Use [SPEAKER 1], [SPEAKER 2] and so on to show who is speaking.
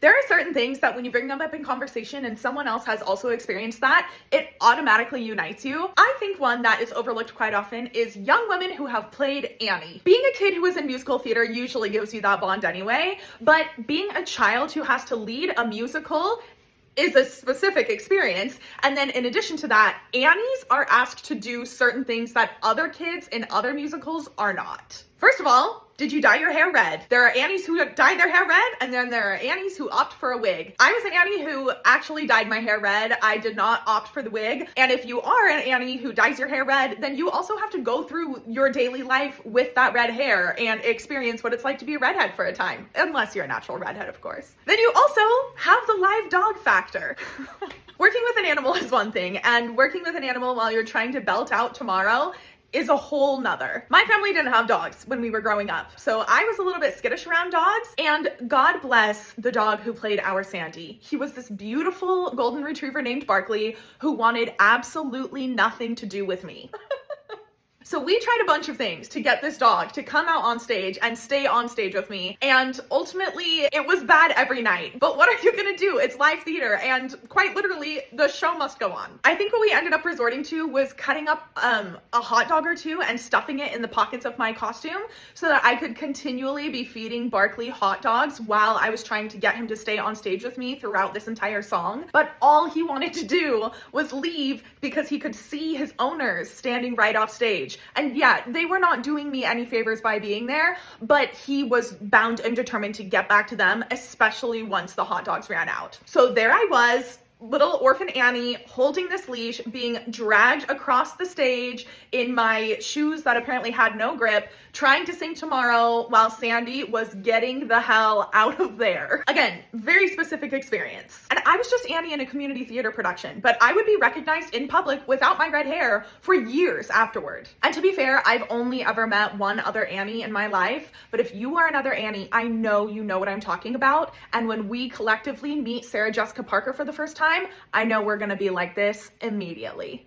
[SPEAKER 1] There are certain things that when you bring them up in conversation and someone else has also experienced that, it automatically unites you. I think one that is overlooked quite often is young women who have played Annie. Being a kid who was in musical theater usually gives you that bond anyway, but being a child who has to lead a musical is a specific experience. And then in addition to that, Annies are asked to do certain things that other kids in other musicals are not. First of all, did you dye your hair red? There are Annies who dye their hair red, and then there are Annies who opt for a wig. I was an Annie who actually dyed my hair red. I did not opt for the wig. And if you are an Annie who dyes your hair red, then you also have to go through your daily life with that red hair and experience what it's like to be a redhead for a time. Unless you're a natural redhead, of course. Then you also have the live dog factor. Working with an animal is one thing, and working with an animal while you're trying to belt out Tomorrow is a whole nother. My family didn't have dogs when we were growing up, so I was a little bit skittish around dogs, and God bless the dog who played our Sandy. He was this beautiful golden retriever named Barkley who wanted absolutely nothing to do with me. So we tried a bunch of things to get this dog to come out on stage and stay on stage with me. And ultimately it was bad every night. But what are you gonna do? It's live theater, and quite literally the show must go on. I think what we ended up resorting to was cutting up a hot dog or two and stuffing it in the pockets of my costume so that I could continually be feeding Barkley hot dogs while I was trying to get him to stay on stage with me throughout this entire song. But all he wanted to do was leave because he could see his owners standing right off stage. And yeah, they were not doing me any favors by being there, but he was bound and determined to get back to them, especially once the hot dogs ran out. So there I was, little orphan Annie, holding this leash, being dragged across the stage in my shoes that apparently had no grip, trying to sing Tomorrow while Sandy was getting the hell out of there. Again, very specific experience. And I was just Annie in a community theater production, but I would be recognized in public without my red hair for years afterward. And to be fair, I've only ever met one other Annie in my life, but if you are another Annie, I know you know what I'm talking about. And when we collectively meet Sarah Jessica Parker for the first time, I know we're gonna be like this immediately.